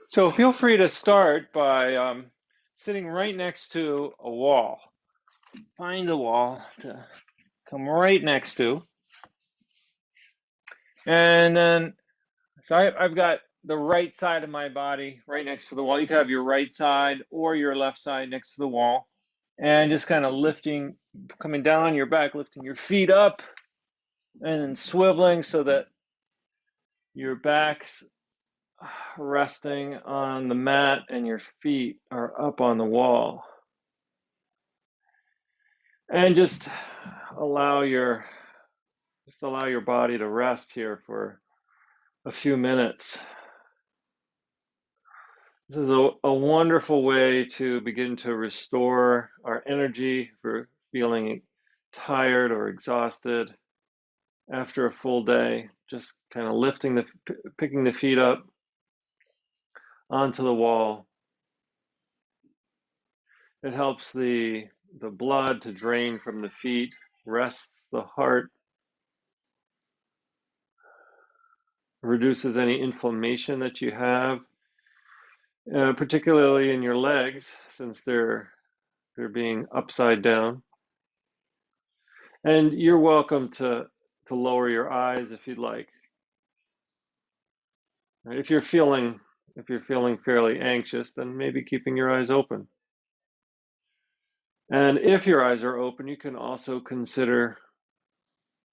So feel free to start by sitting right next to a wall. Find a wall to come right next to. And then, I've got the right side of my body right next to the wall. You could have your right side or your left side next to the wall. And just kind of lifting, coming down your back, lifting your feet up and then swiveling so that your back's resting on the mat and your feet are up on the wall. And allow your just allow your body to rest here for a few minutes. This is a wonderful way to begin to restore our energy for feeling tired or exhausted after a full day. Just kind of picking the feet up onto the wall. It helps the blood to drain from the feet, rests the heart, reduces any inflammation that you have, particularly in your legs, since they're being upside down. And you're welcome to lower your eyes if you'd like. If you're feeling fairly anxious, then maybe keeping your eyes open. And if your eyes are open, you can also consider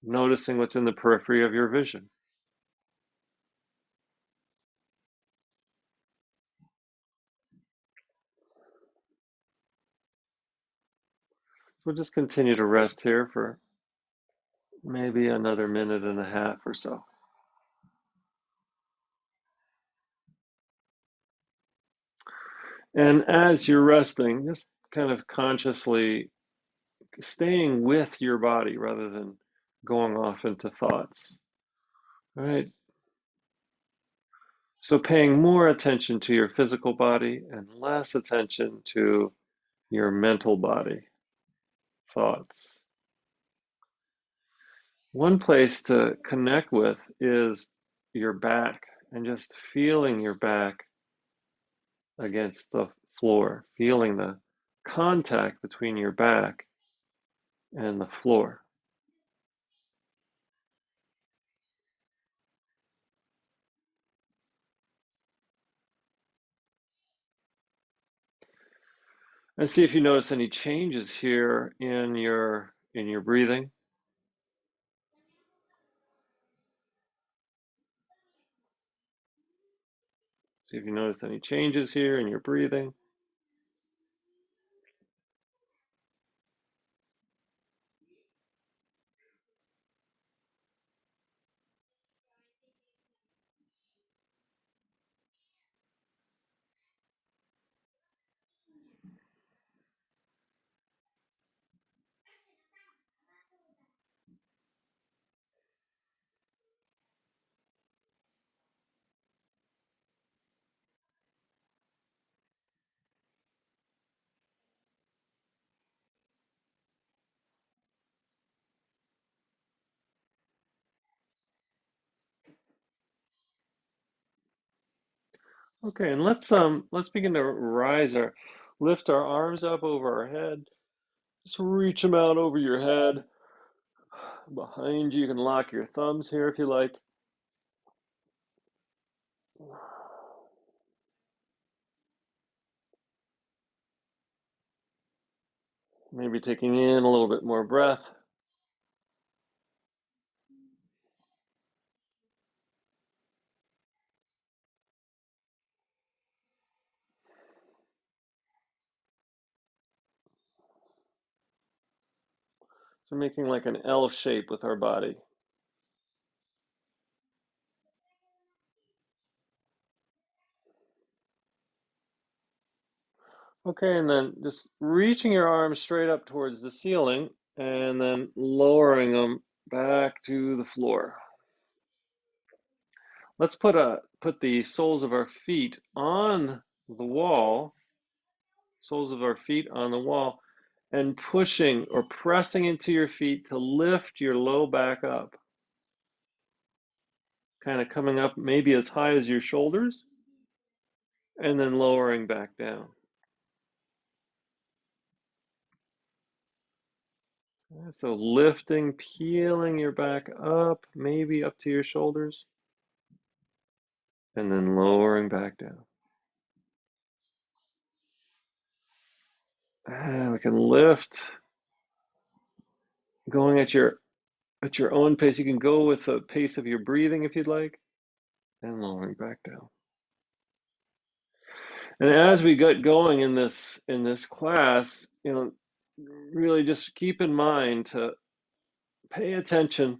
noticing what's in the periphery of your vision. So we'll just continue to rest here for maybe another minute and a half or so. And as you're resting, just kind of consciously staying with your body rather than going off into thoughts. All right. So paying more attention to your physical body and less attention to your mental body, thoughts. One place to connect with is your back and just feeling your back against the floor, feeling the contact between your back and the floor. And see if you notice any changes here in your breathing. See if you notice any changes here in your breathing. Okay, and let's begin to lift our arms up over our head. Just reach them out over your head. Behind you, you can lock your thumbs here if you like. Maybe taking in a little bit more breath. So making like an L shape with our body. Okay, and then just reaching your arms straight up towards the ceiling and then lowering them back to the floor. Let's put the soles of our feet on the wall, soles of our feet on the wall, and pushing or pressing into your feet to lift your low back up. Kind of coming up maybe as high as your shoulders. and then lowering back down. So lifting, peeling your back up, maybe up to your shoulders, and then lowering back down. And we can lift, going at your own pace. You can go with the pace of your breathing if you'd like, and lowering back down. And as we get going in this class, really just keep in mind to pay attention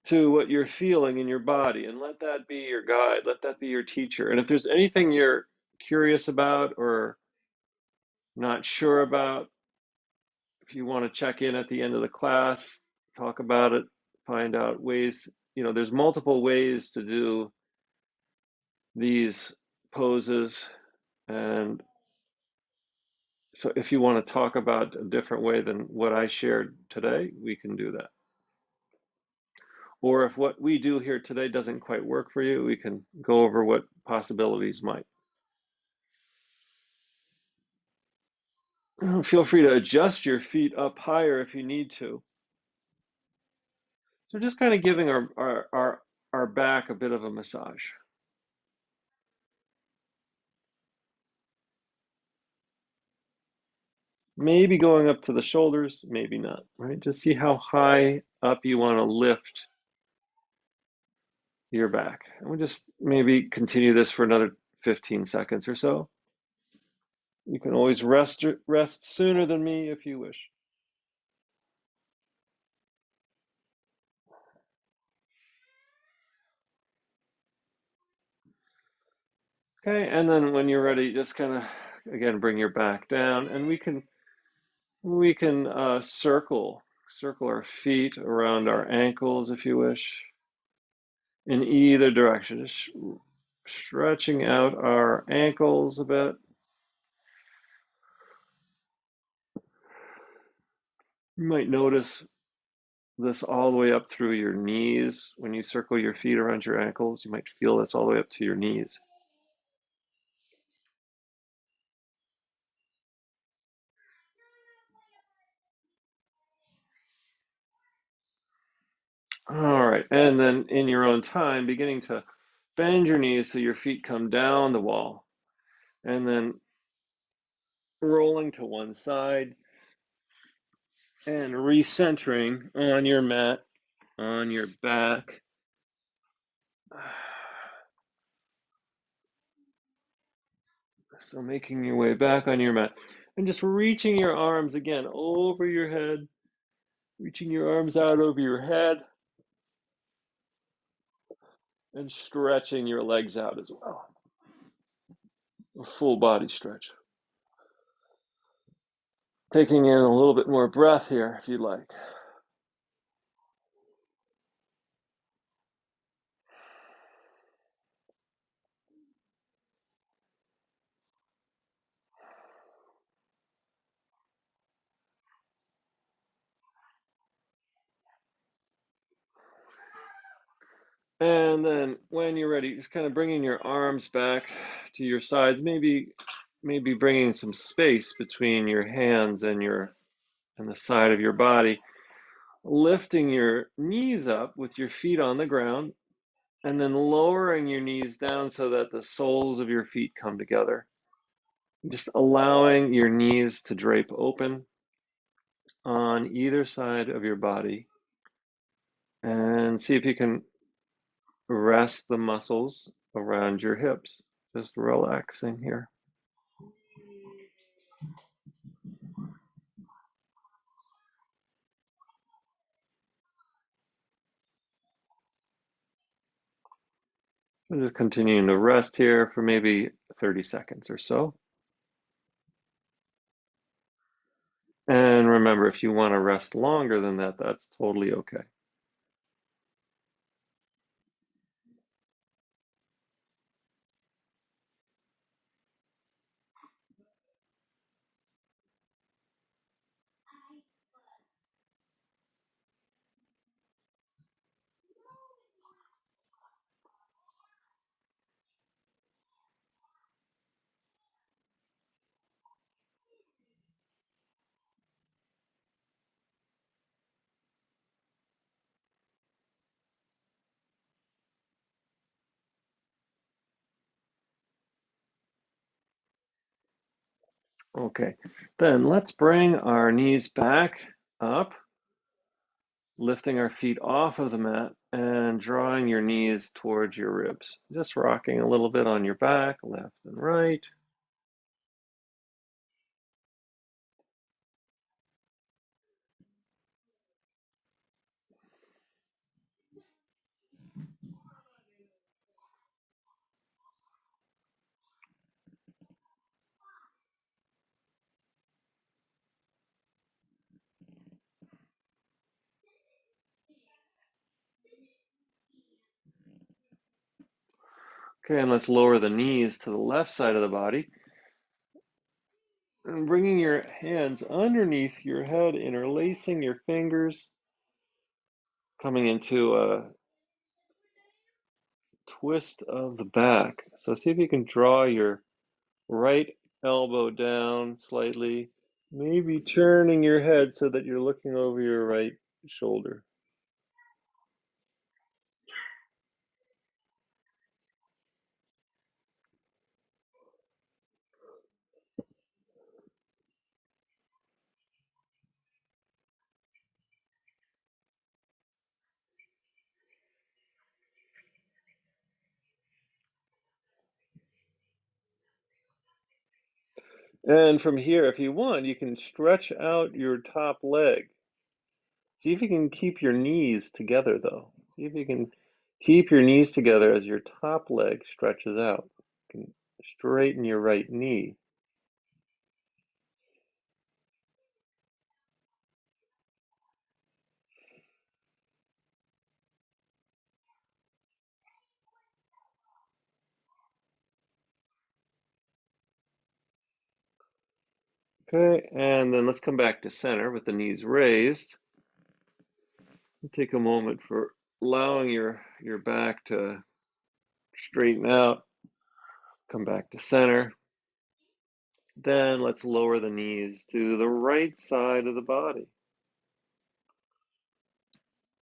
to what you're feeling in your body and let that be your guide, let that be your teacher. And if there's anything you're curious about or not sure about, if you want to check in at the end of the class, talk about it, find out ways, there's multiple ways to do these poses. And so if you want to talk about a different way than what I shared today, we can do that. Or if what we do here today doesn't quite work for you, we can go over what possibilities might. Feel free to adjust your feet up higher if you need to. So just kind of giving our back a bit of a massage. Maybe going up to the shoulders, maybe not, right? Just see how high up you want to lift your back. And we'll just maybe continue this for another 15 seconds or so. You can always rest sooner than me if you wish. Okay, and then when you're ready, just kind of, again, bring your back down, and we can circle our feet around our ankles if you wish, in either direction, just stretching out our ankles a bit. You might notice this all the way up through your knees. When you circle your feet around your ankles, you might feel this all the way up to your knees. All right, and then in your own time, beginning to bend your knees so your feet come down the wall, and then rolling to one side and recentering on your mat, on your back. So making your way back on your mat and just reaching your arms again over your head, reaching your arms out over your head and stretching your legs out as well. A full body stretch. Taking in a little bit more breath here if you'd like. And then when you're ready, just kind of bringing your arms back to your sides, maybe bringing some space between your hands and the side of your body, lifting your knees up with your feet on the ground, and then lowering your knees down so that the soles of your feet come together. Just allowing your knees to drape open on either side of your body, and see if you can rest the muscles around your hips. Just relaxing here. So just continuing to rest here for maybe 30 seconds or so. And remember, if you want to rest longer than that, that's totally okay. Okay, then let's bring our knees back up, lifting our feet off of the mat and drawing your knees towards your ribs. Just rocking a little bit on your back, left and right. Okay, and let's lower the knees to the left side of the body. And bringing your hands underneath your head, interlacing your fingers, coming into a twist of the back. So see if you can draw your right elbow down slightly, maybe turning your head so that you're looking over your right shoulder. And from here, if you want, you can stretch out your top leg. See if you can keep your knees together, though. See if you can keep your knees together as your top leg stretches out. You can straighten your right knee. Okay, and then let's come back to center with the knees raised. Take a moment for allowing your back to straighten out. Come back to center. Then let's lower the knees to the right side of the body.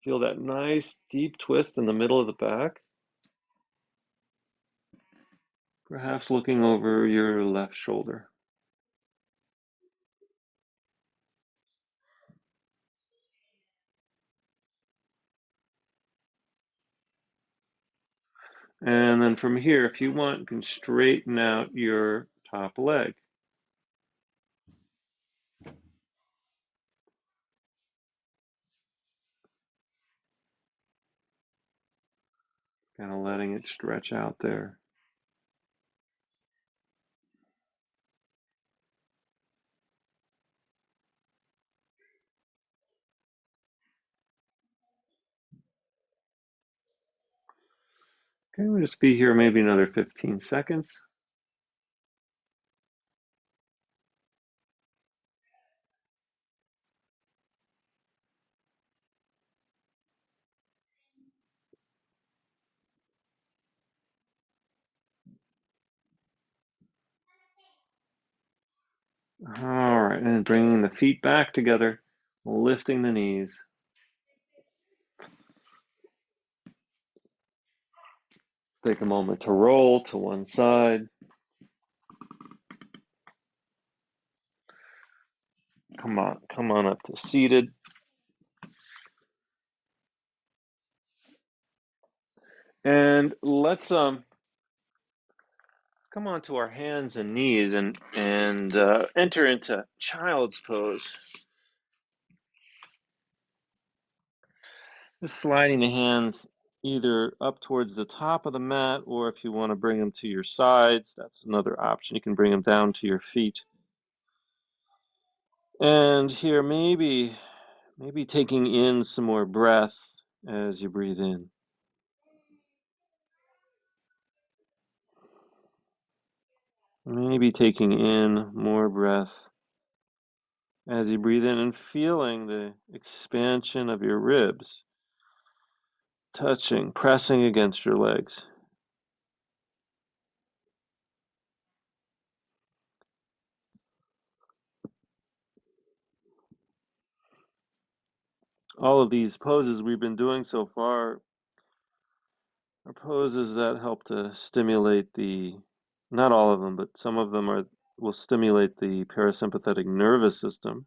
Feel that nice deep twist in the middle of the back. Perhaps looking over your left shoulder. And then from here, if you want, you can straighten out your top leg. Kind of letting it stretch out there. Okay, we'll just be here maybe another 15 seconds. All right, and bringing the feet back together, lifting the knees. Let's take a moment to roll to one side. Come on up to seated. And let's come on to our hands and knees and enter into child's pose. Just sliding the hands either up towards the top of the mat, or if you want to bring them to your sides, that's another option. You can bring them down to your feet. And here, maybe taking in some more breath as you breathe in. Maybe taking in more breath as you breathe in and feeling the expansion of your ribs, touching, pressing against your legs. All of these poses we've been doing so far are poses that help to stimulate not all of them, but some of them are will stimulate the parasympathetic nervous system,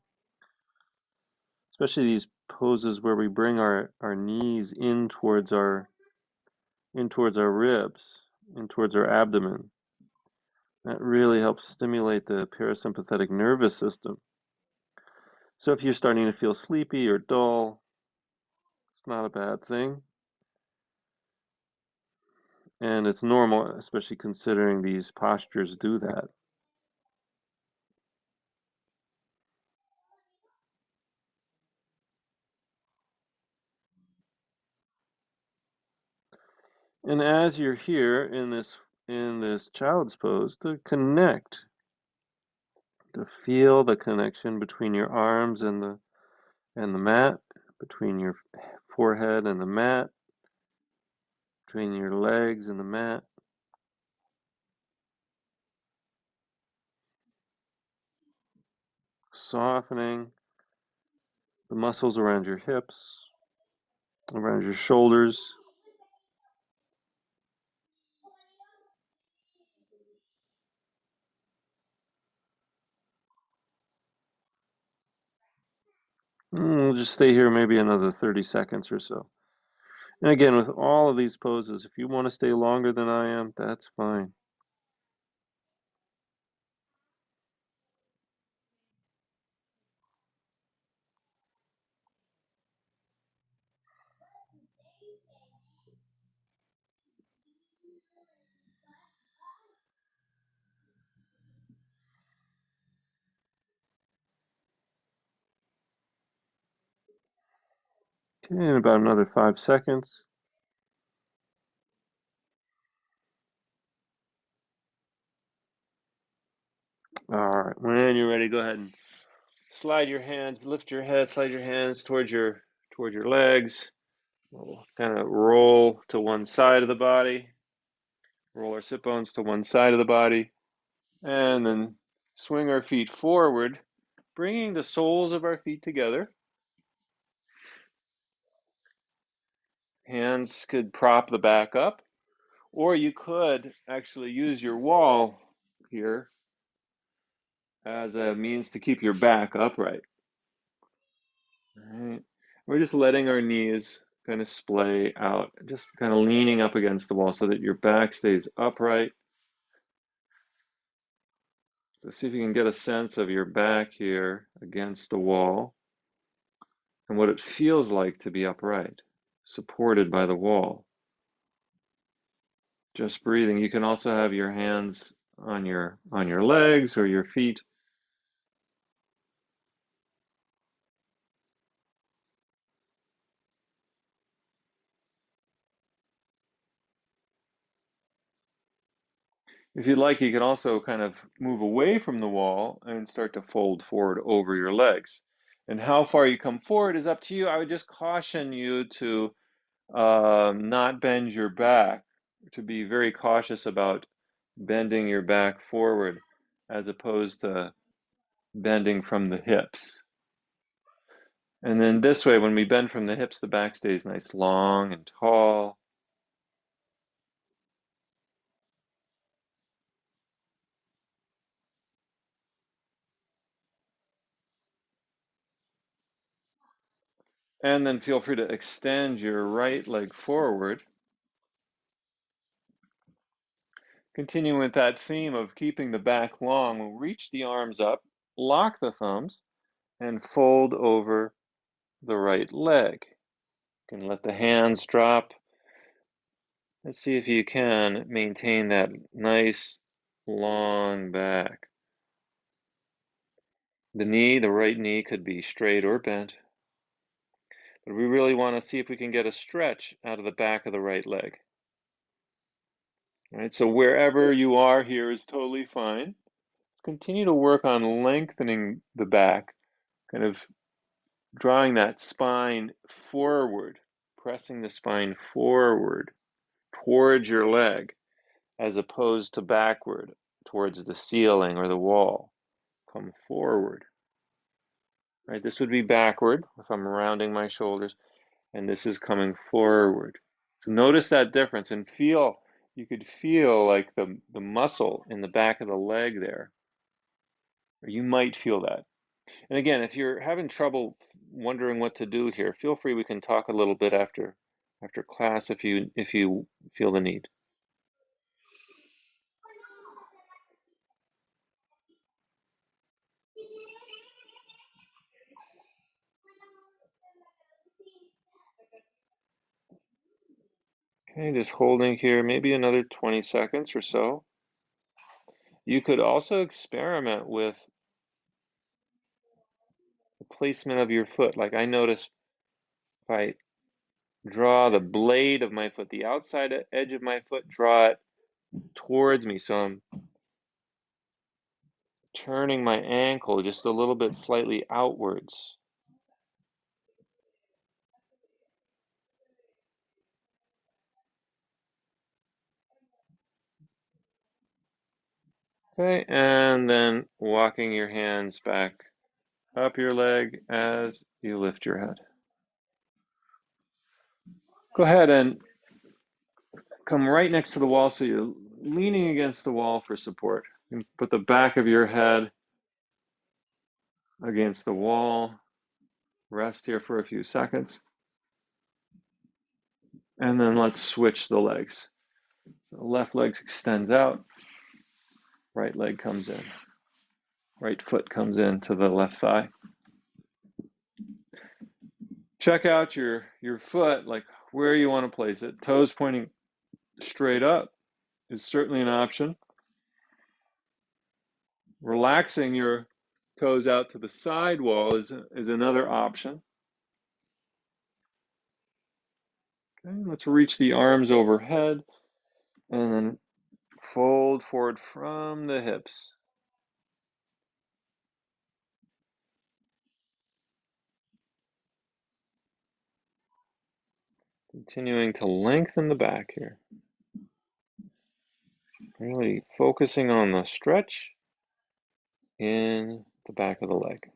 especially these poses where we bring our knees in towards our ribs, in towards our abdomen. That really helps stimulate the parasympathetic nervous system. So if you're starting to feel sleepy or dull, it's not a bad thing. And it's normal, especially considering these postures do that. And as you're here in this child's pose, to connect, to feel the connection between your arms and the mat, between your forehead and the mat, between your legs and the mat. Softening the muscles around your hips, around your shoulders. We'll just stay here maybe another 30 seconds or so. And again, with all of these poses, if you want to stay longer than I am, that's fine. Okay, in about another 5 seconds. All right, when you're ready, go ahead and slide your hands, lift your head, slide your hands towards your legs. We'll kind of roll to one side of the body, roll our sit bones to one side of the body, and then swing our feet forward, bringing the soles of our feet together. Hands could prop the back up, or you could actually use your wall here as a means to keep your back upright. All right. We're just letting our knees kind of splay out, just kind of leaning up against the wall so that your back stays upright. So see if you can get a sense of your back here against the wall and what it feels like to be upright, supported by the wall. Just breathing. You can also have your hands on your legs or your feet. If you'd like, you can also kind of move away from the wall and start to fold forward over your legs. And how far you come forward is up to you. I would just caution you to not bend your back, to be very cautious about bending your back forward as opposed to bending from the hips. And then this way, when we bend from the hips, the back stays nice, long and tall. And then feel free to extend your right leg forward. Continuing with that theme of keeping the back long, we'll reach the arms up, lock the thumbs, and fold over the right leg. You can let the hands drop. Let's see if you can maintain that nice long back. The right knee could be straight or bent, but we really want to see if we can get a stretch out of the back of the right leg. All right, so wherever you are here is totally fine. Let's continue to work on lengthening the back, kind of drawing that spine forward, pressing the spine forward towards your leg as opposed to backward towards the ceiling or the wall. Come forward. Right, this would be backward if I'm rounding my shoulders, and this is coming forward. So notice that difference and feel, you could feel like the muscle in the back of the leg there or you might feel that. And again, if you're having trouble wondering what to do here, feel free, we can talk a little bit after class if you feel the need. Okay, just holding here, maybe another 20 seconds or so. You could also experiment with the placement of your foot. Like I notice if I draw the blade of my foot, the outside edge of my foot, draw it towards me. So I'm turning my ankle just a little bit slightly outwards. Okay, and then walking your hands back up your leg as you lift your head. Go ahead and come right next to the wall so you're leaning against the wall for support. And put the back of your head against the wall. Rest here for a few seconds. And then let's switch the legs. So the left leg extends out, right leg comes in. Right foot comes into the left thigh. Check out your foot, like where you want to place it. Toes pointing straight up is certainly an option. Relaxing your toes out to the side wall is another option. Okay, let's reach the arms overhead and then fold forward from the hips. Continuing to lengthen the back here. Really focusing on the stretch in the back of the leg.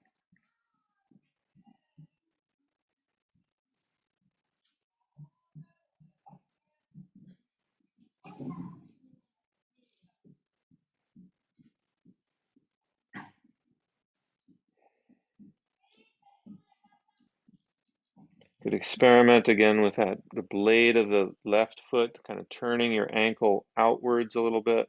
Could experiment again with that, the blade of the left foot, kind of turning your ankle outwards a little bit.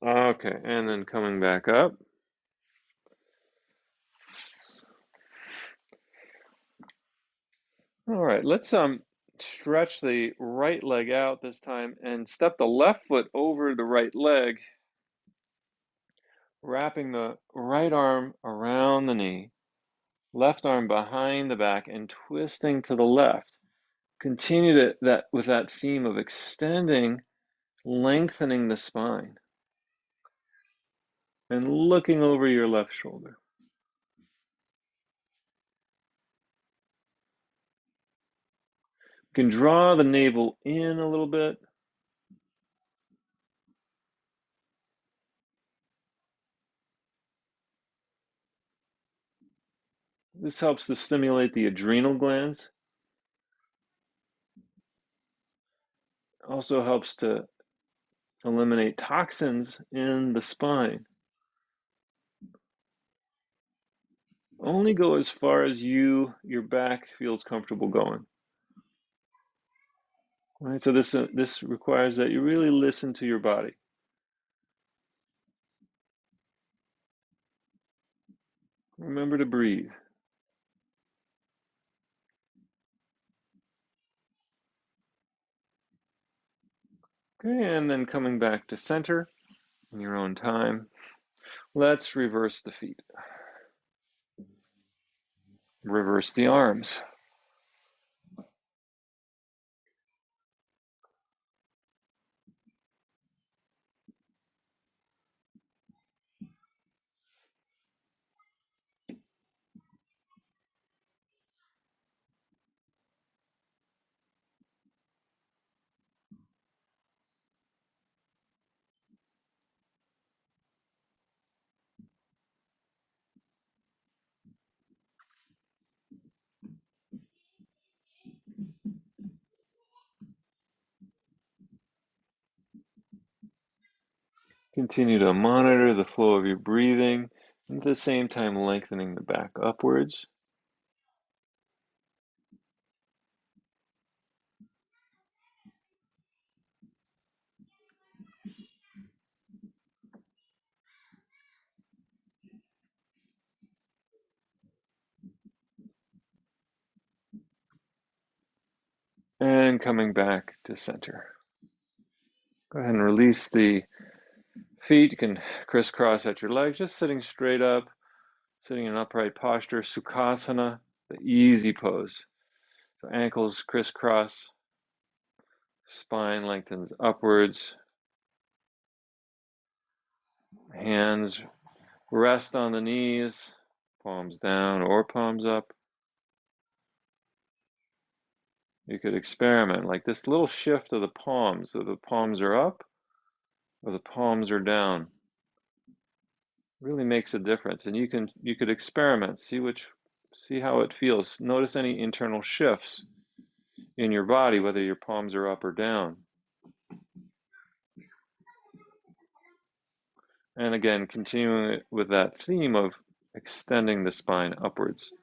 Okay, and then coming back up. All right, let's stretch the right leg out this time and step the left foot over the right leg, wrapping the right arm around the knee, left arm behind the back and twisting to the left. Continue with that theme of extending, lengthening the spine and looking over your left shoulder. You can draw the navel in a little bit. This helps to stimulate the adrenal glands. Also helps to eliminate toxins in the spine. Only go as far as your back feels comfortable going. All right, so this requires that you really listen to your body. Remember to breathe. Okay, and then coming back to center in your own time. Let's reverse the feet. Reverse the arms. Continue to monitor the flow of your breathing, and at the same time lengthening the back upwards. And coming back to center. Go ahead and release the feet. You can crisscross at your legs, just sitting straight up, sitting in an upright posture, Sukhasana, the easy pose. So ankles crisscross, spine lengthens upwards, hands rest on the knees, palms down or palms up. You could experiment like this little shift of the palms, so the palms are up or the palms are down. Really makes a difference, and you could experiment, see how it feels. Notice any internal shifts in your body, whether your palms are up or down. And again, continuing with that theme of extending the spine upwards.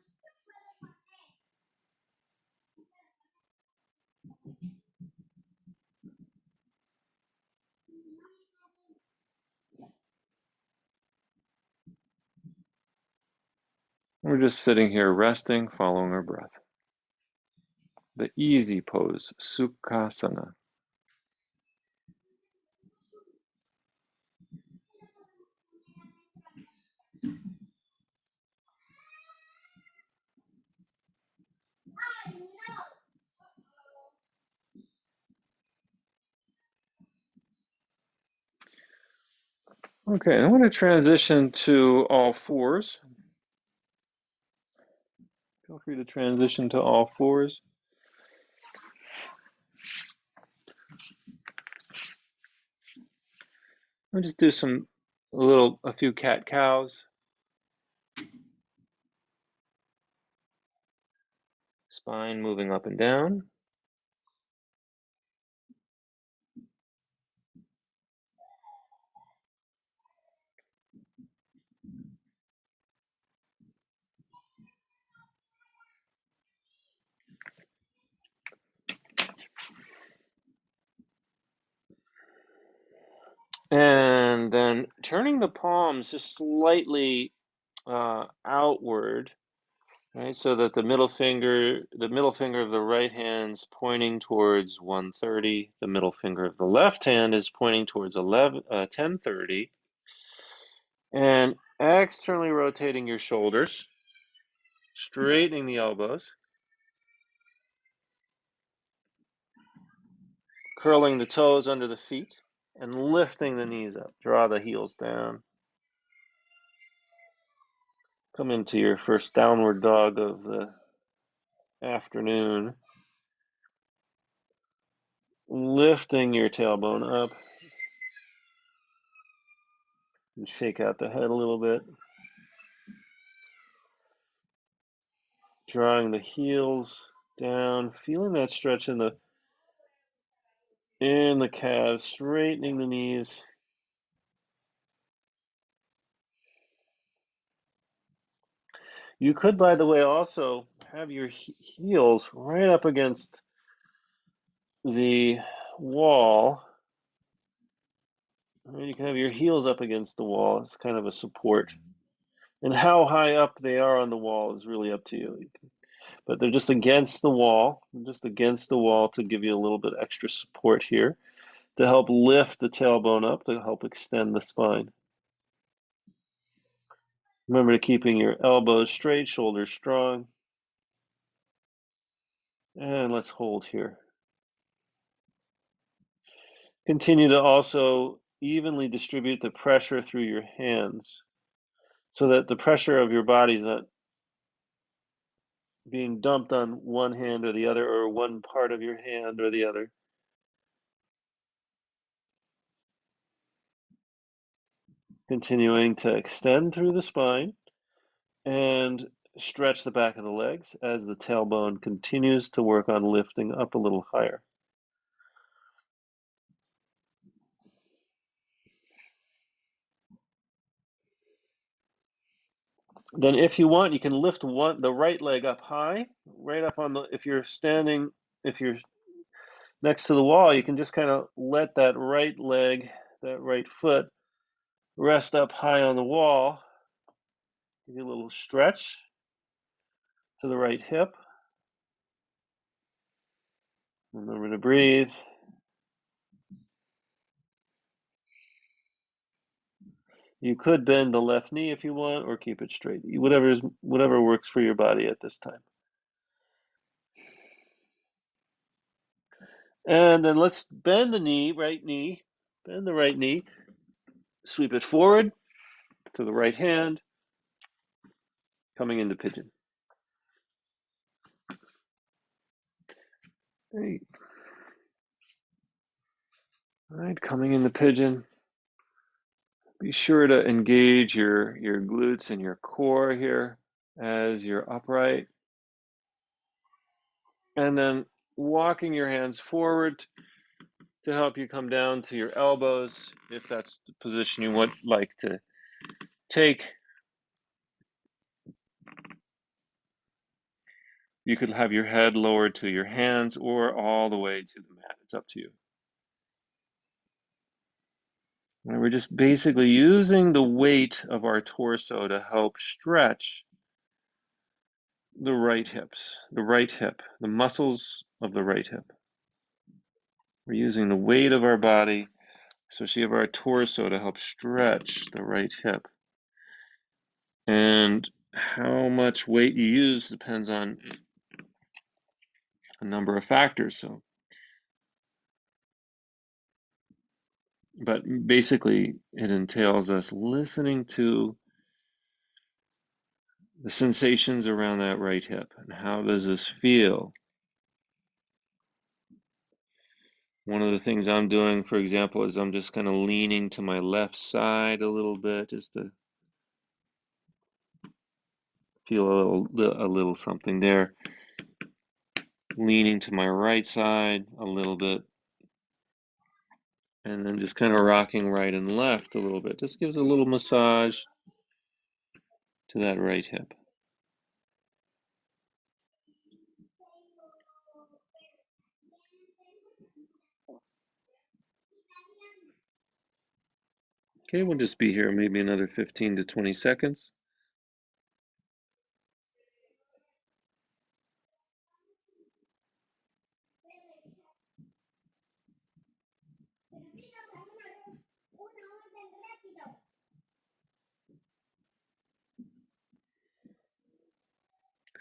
We're just sitting here resting, following our breath. The easy pose, Sukhasana. Okay, I want to transition to all fours. Feel free to transition to all fours. We'll just do a few cat-cows. Spine moving up and down. And then turning the palms just slightly outward, right? So that the middle finger of the right hand's pointing towards 130. The middle finger of the left hand is pointing towards 1030. And externally rotating your shoulders, straightening the elbows, curling the toes under the feet, and lifting the knees up. Draw the heels down. Come into your first downward dog of the afternoon. Lifting your tailbone up. And shake out the head a little bit. Drawing the heels down, feeling that stretch in the calves, straightening the knees. You could, by the way, also have your heels right up against the wall. You can have your heels up against the wall. It's kind of a support. And how high up they are on the wall is really up to you. But they're just against the wall, to give you a little bit extra support here, to help lift the tailbone up, to help extend the spine. Remember to keeping your elbows straight, shoulders strong. And let's hold here. Continue to also evenly distribute the pressure through your hands so that the pressure of your body is not being dumped on one hand or the other, or one part of your hand or the other. Continuing to extend through the spine and stretch the back of the legs as the tailbone continues to work on lifting up a little higher. Then if you want, you can lift the right leg up high, right up on the, if you're next to the wall, you can just kind of let that right leg, that right foot rest up high on the wall. Give you a little stretch to the right hip. Remember to breathe. You could bend the left knee if you want, or keep it straight. Whatever works for your body at this time. And then let's bend the right knee, bend the right knee, sweep it forward to the right hand, coming into pigeon. All right, coming into pigeon. Be sure to engage your glutes and your core here as you're upright. And then walking your hands forward to help you come down to your elbows, if that's the position you would like to take. You could have your head lowered to your hands or all the way to the mat. It's up to you. And we're just basically using the weight of our torso to help stretch the right hip, the muscles of the right hip. We're using the weight of our body, especially of our torso, to help stretch the right hip. And how much weight you use depends on a number of factors. But basically, it entails us listening to the sensations around that right hip and how does this feel. One of the things I'm doing, for example, is I'm just kind of leaning to my left side a little bit, just to feel a little something there. Leaning to my right side a little bit, and then just kind of rocking right and left a little bit. Just gives a little massage to that right hip. Okay, we'll just be here maybe another 15 to 20 seconds.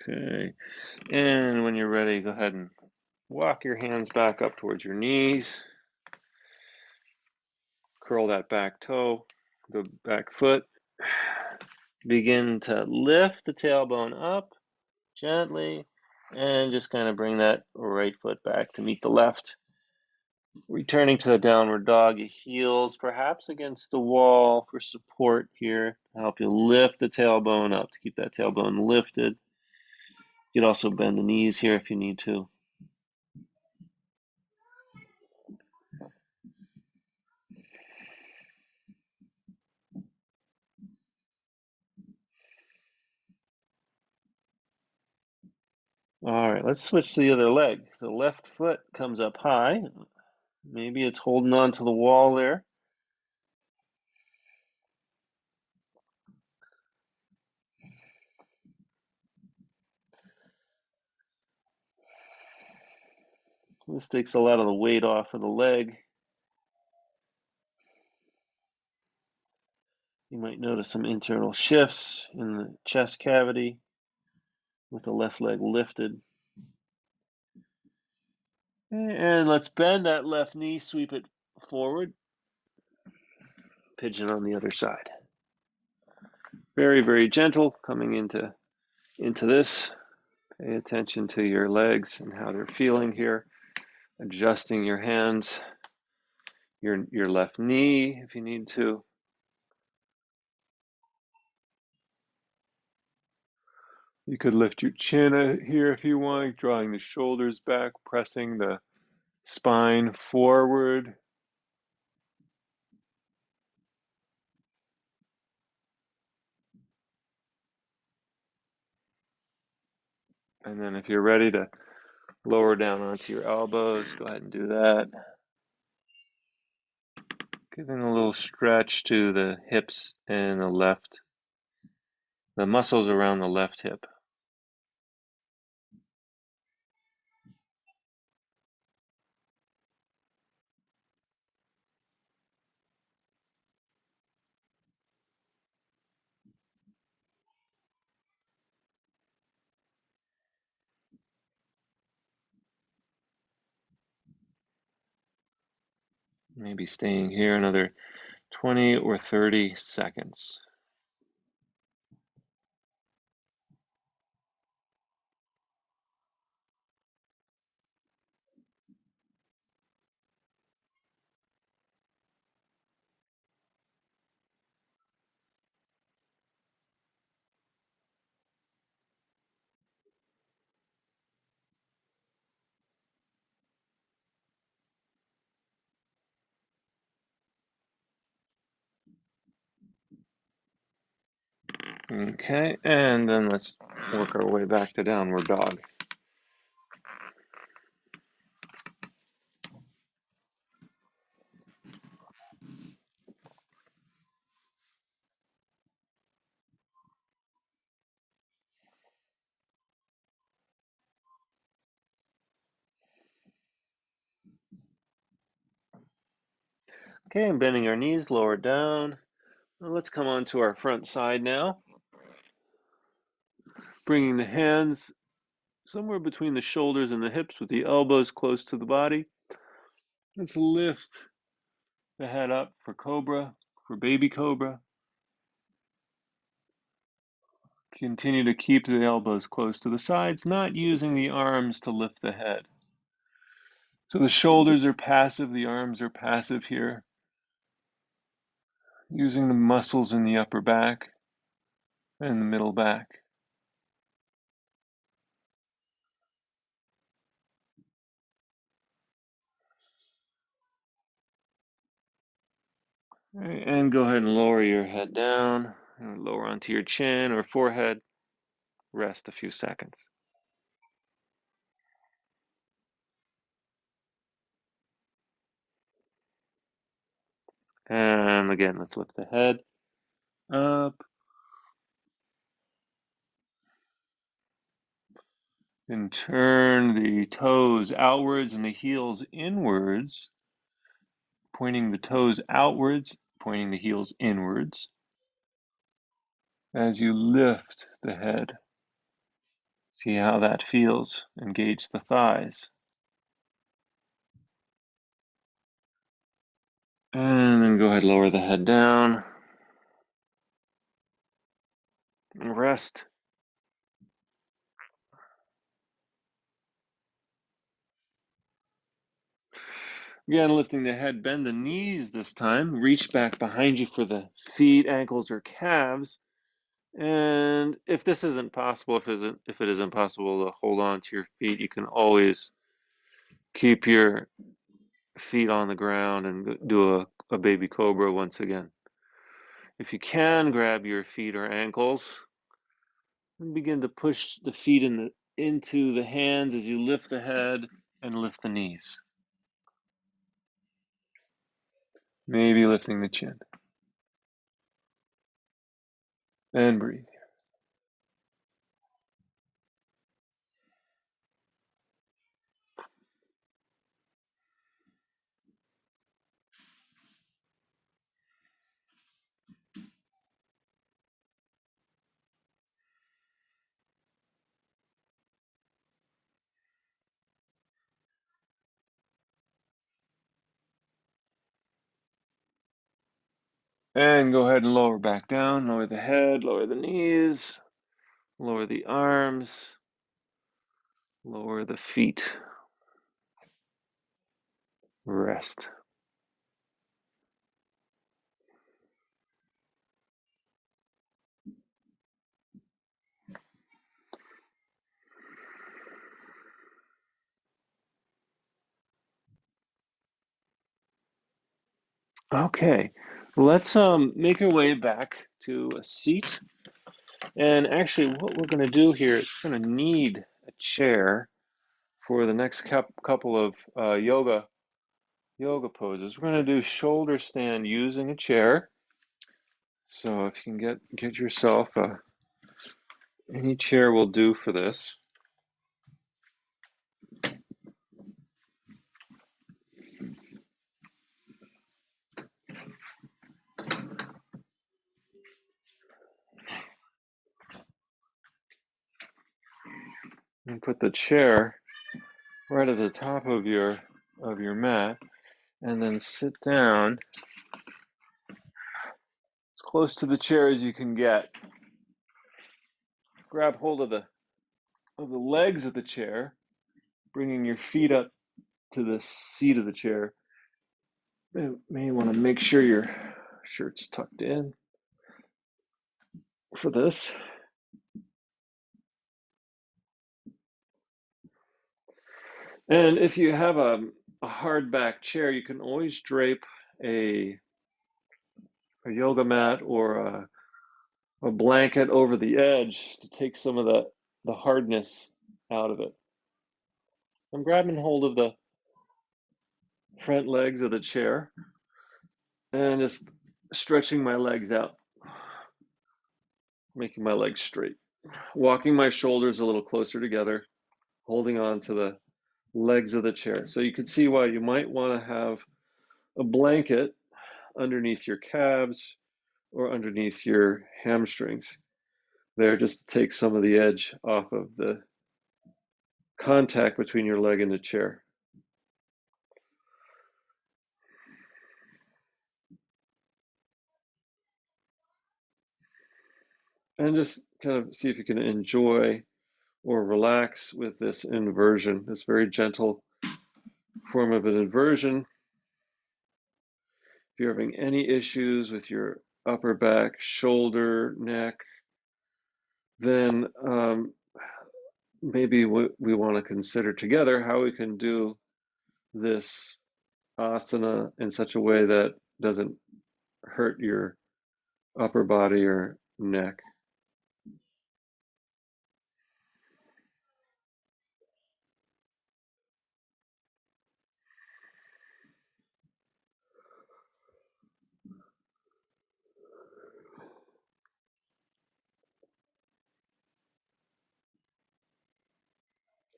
Okay, and when you're ready, go ahead and walk your hands back up towards your knees. Curl that back toe, the back foot. Begin to lift the tailbone up gently and just kind of bring that right foot back to meet the left. Returning to the downward dog, your heels perhaps against the wall for support here to help you lift the tailbone up, to keep that tailbone lifted. You could also bend the knees here if you need to. All right, let's switch to the other leg. So left foot comes up high. Maybe it's holding on to the wall there. This takes a lot of the weight off of the leg. You might notice some internal shifts in the chest cavity with the left leg lifted. And let's bend that left knee, sweep it forward. Pigeon on the other side. Very, very gentle coming into this. Pay attention to your legs and how they're feeling here. Adjusting your hands, your left knee if you need to. You could lift your chin here if you want, drawing the shoulders back, pressing the spine forward. And then if you're ready to lower down onto your elbows, go ahead and do that. Giving a little stretch to the hips and the muscles around the left hip. Maybe staying here another 20 or 30 seconds. Okay, and then let's work our way back to downward dog. Okay, and bending our knees, lower down. Well, let's come on to our front side now. Bringing the hands somewhere between the shoulders and the hips with the elbows close to the body. Let's lift the head up for cobra, for baby cobra. Continue to keep the elbows close to the sides, not using the arms to lift the head. So the shoulders are passive, the arms are passive here. Using the muscles in the upper back and the middle back. And go ahead and lower your head down, lower onto your chin or forehead. Rest a few seconds. And again, let's lift the head up and turn the toes outwards and the heels inwards, pointing the toes outwards, pointing the heels inwards as you lift the head. See how that feels. Engage the thighs. And then go ahead, lower the head down. Rest. Again, lifting the head, bend the knees this time. Reach back behind you for the feet, ankles, or calves. And if this isn't possible, if it isn't possible to hold on to your feet, you can always keep your feet on the ground and do a baby cobra once again. If you can, grab your feet or ankles and begin to push the feet into the hands as you lift the head and lift the knees. Maybe lifting the chin. And breathe. And go ahead and lower back down. Lower the head, lower the knees, lower the arms, lower the feet. Rest. Okay, let's make our way back to a seat. And actually, what we're going to do here is we're going to need a chair for the next couple of yoga poses. We're going to do shoulder stand using a chair. So if you can get yourself any chair will do for this. And put the chair right at the top of your mat, and then sit down as close to the chair as you can get. Grab hold of the legs of the chair, bringing your feet up to the seat of the chair. You may want to make sure your shirt's tucked in for this. And if you have a hard back chair, you can always drape a yoga mat or a blanket over the edge to take some of the hardness out of it. So I'm grabbing hold of the front legs of the chair and just stretching my legs out, making my legs straight, walking my shoulders a little closer together, holding on to the legs of the chair. So you can see why you might want to have a blanket underneath your calves or underneath your hamstrings. There, just take some of the edge off of the contact between your leg and the chair. And just kind of see if you can enjoy or relax with this inversion, this very gentle form of an inversion. If you're having any issues with your upper back, shoulder, neck, then maybe we want to consider together how we can do this asana in such a way that doesn't hurt your upper body or neck.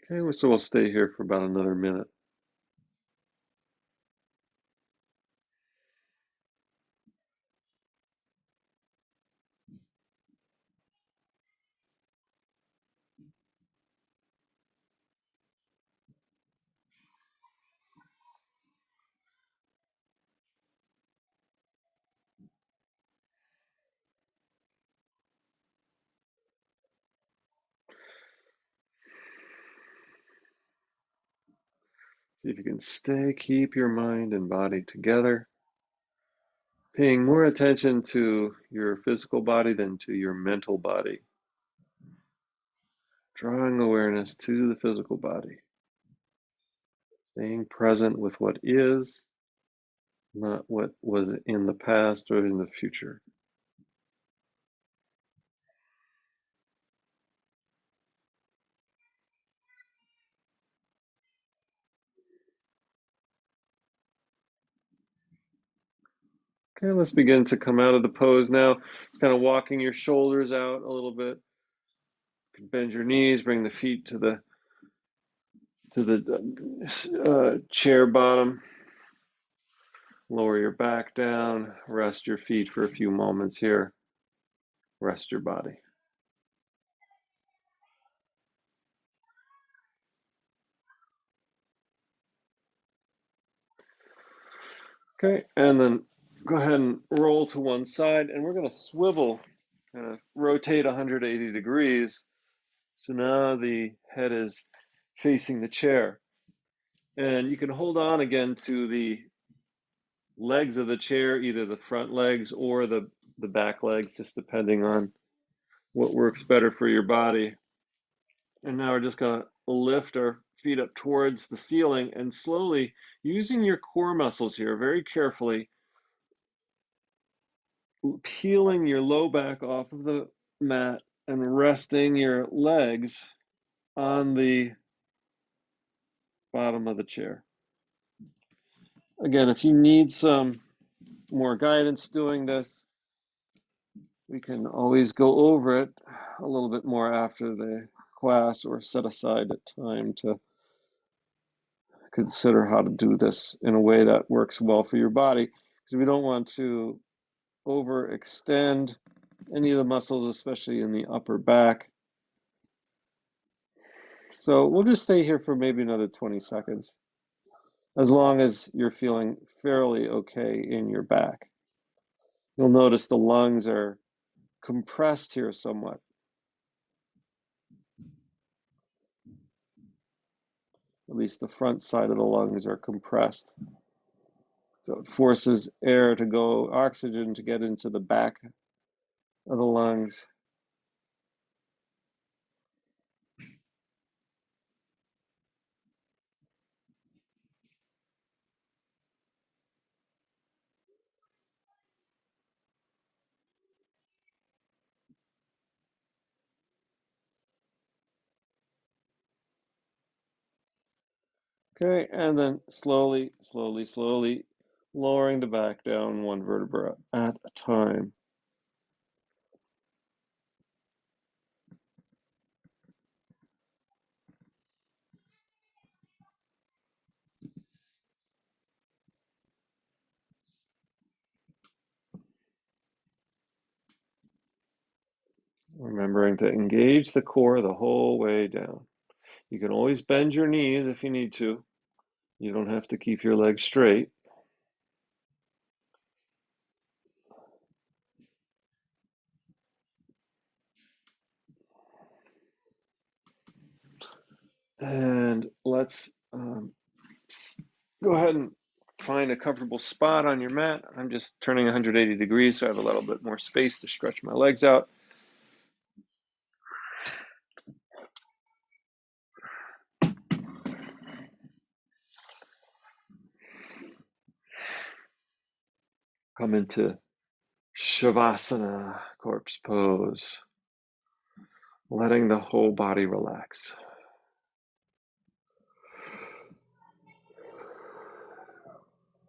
Okay, so we'll stay here for about another minute. See if you can keep your mind and body together, paying more attention to your physical body than to your mental body. Drawing awareness to the physical body. Staying present with what is, not what was in the past or in the future. Okay, let's begin to come out of the pose now. Kind of walking your shoulders out a little bit. You can bend your knees, bring the feet to the chair bottom. Lower your back down. Rest your feet for a few moments here. Rest your body. Okay, and then go ahead and roll to one side, and we're going to swivel, kind of rotate 180 degrees. So now the head is facing the chair. And you can hold on again to the legs of the chair, either the front legs or the back legs, just depending on what works better for your body. And now we're just going to lift our feet up towards the ceiling and slowly, using your core muscles here very carefully, peeling your low back off of the mat and resting your legs on the bottom of the chair. Again, if you need some more guidance doing this, we can always go over it a little bit more after the class or set aside a time to consider how to do this in a way that works well for your body, because we don't want to overextend any of the muscles, especially in the upper back. So we'll just stay here for maybe another 20 seconds, as long as you're feeling fairly okay in your back. You'll notice the lungs are compressed here somewhat. At least the front side of the lungs are compressed. So it forces air to go, oxygen to get into the back of the lungs. Okay, and then slowly, slowly, slowly lowering the back down one vertebra at a time. Remembering to engage the core the whole way down. You can always bend your knees if you need to. You don't have to keep your legs straight. And let's go ahead and find a comfortable spot on your mat. I'm just turning 180 degrees, so I have a little bit more space to stretch my legs out. Come into Shavasana, corpse pose, letting the whole body relax.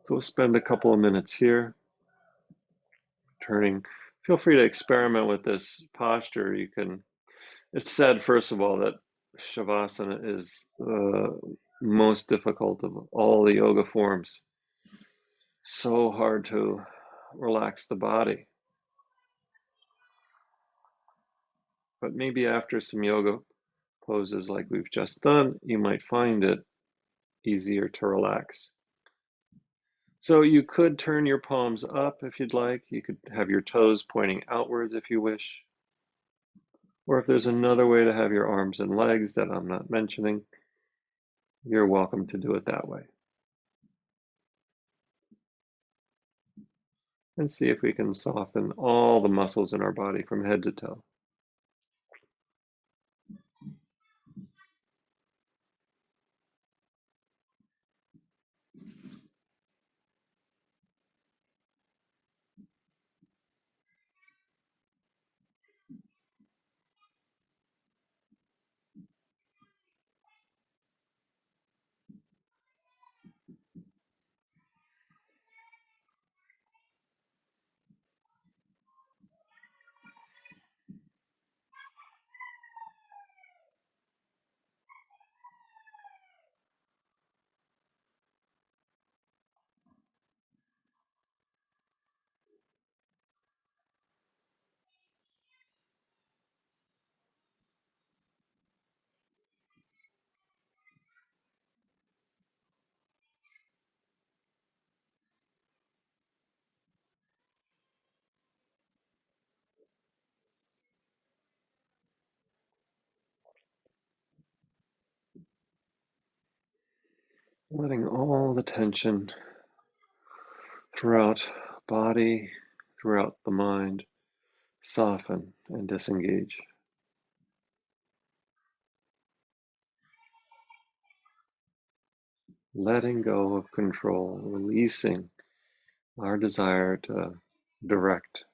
So we'll spend a couple of minutes here, turning. Feel free to experiment with this posture. It's said, first of all, that Shavasana is the most difficult of all the yoga forms. So hard to relax the body. But maybe after some yoga poses like we've just done, you might find it easier to relax. So you could turn your palms up if you'd like. You could have your toes pointing outwards if you wish. Or if there's another way to have your arms and legs that I'm not mentioning, you're welcome to do it that way. And see if we can soften all the muscles in our body from head to toe. Letting all the tension throughout body, throughout the mind, soften and disengage. Letting go of control, releasing our desire to direct.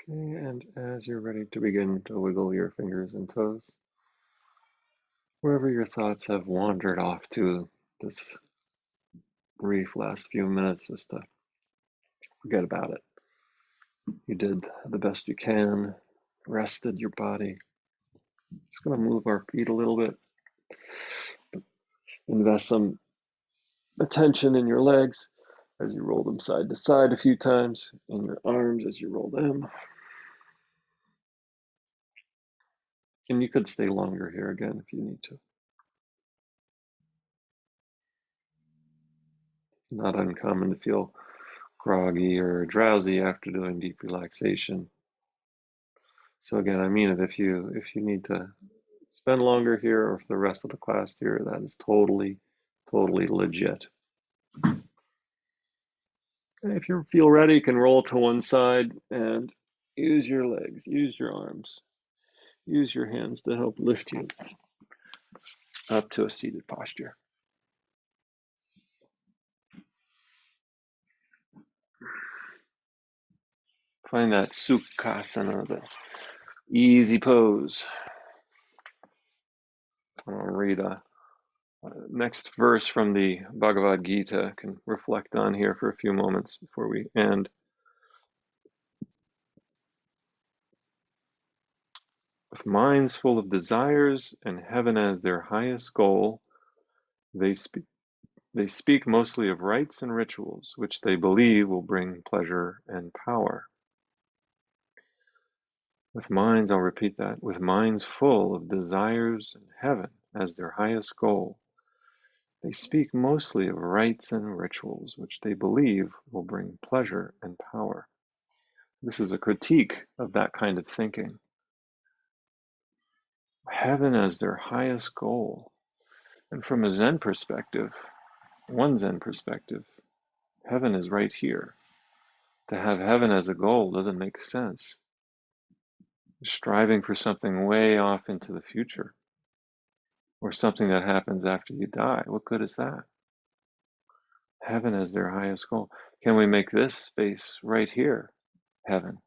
Okay, and as you're ready to begin to wiggle your fingers and toes, wherever your thoughts have wandered off to this brief last few minutes, just to forget about it. You did the best you can, rested your body. Just going to move our feet a little bit, invest some attention in your legs as you roll them side to side a few times, in your arms as you roll them. And you could stay longer here again if you need to. Not uncommon to feel groggy or drowsy after doing deep relaxation. So again, I mean it, if you need to spend longer here or for the rest of the class here, that is totally legit. And if you feel ready, you can roll to one side and use your legs, use your arms, use your hands to help lift you up to a seated posture. Find that Sukhasana, the easy pose. I'll read a next verse from the Bhagavad Gita. Can reflect on here for a few moments before we end. With minds full of desires and heaven as their highest goal, they speak mostly of rites and rituals, which they believe will bring pleasure and power. With minds, I'll repeat that, with minds full of desires and heaven as their highest goal, they speak mostly of rites and rituals, which they believe will bring pleasure and power. This is a critique of that kind of thinking. Heaven as their highest goal. And from a Zen perspective, one Zen perspective, heaven is right here. To have heaven as a goal doesn't make sense. Striving for something way off into the future, or something that happens after you die, what good is that? Heaven as their highest goal. Can we make this space right here heaven?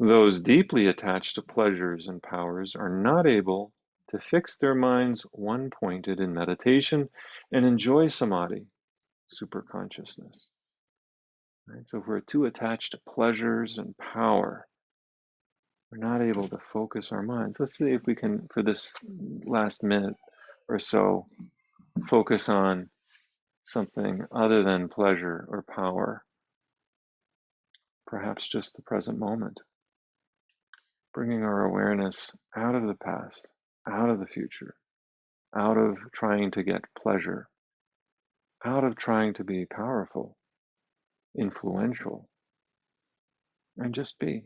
Those deeply attached to pleasures and powers are not able to fix their minds one-pointed in meditation and enjoy samadhi, superconsciousness. Right? So if we're too attached to pleasures and power, we're not able to focus our minds. Let's see if we can, for this last minute or so, focus on something other than pleasure or power, perhaps just the present moment. Bringing our awareness out of the past, out of the future, out of trying to get pleasure, out of trying to be powerful, influential, and just be.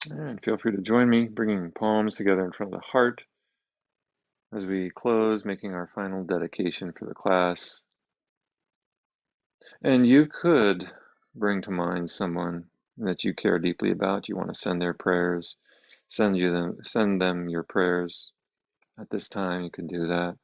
And feel free to join me, bringing palms together in front of the heart as we close, making our final dedication for the class. And you could bring to mind someone that you care deeply about. You want to send their prayers, send them your prayers. At this time, you can do that.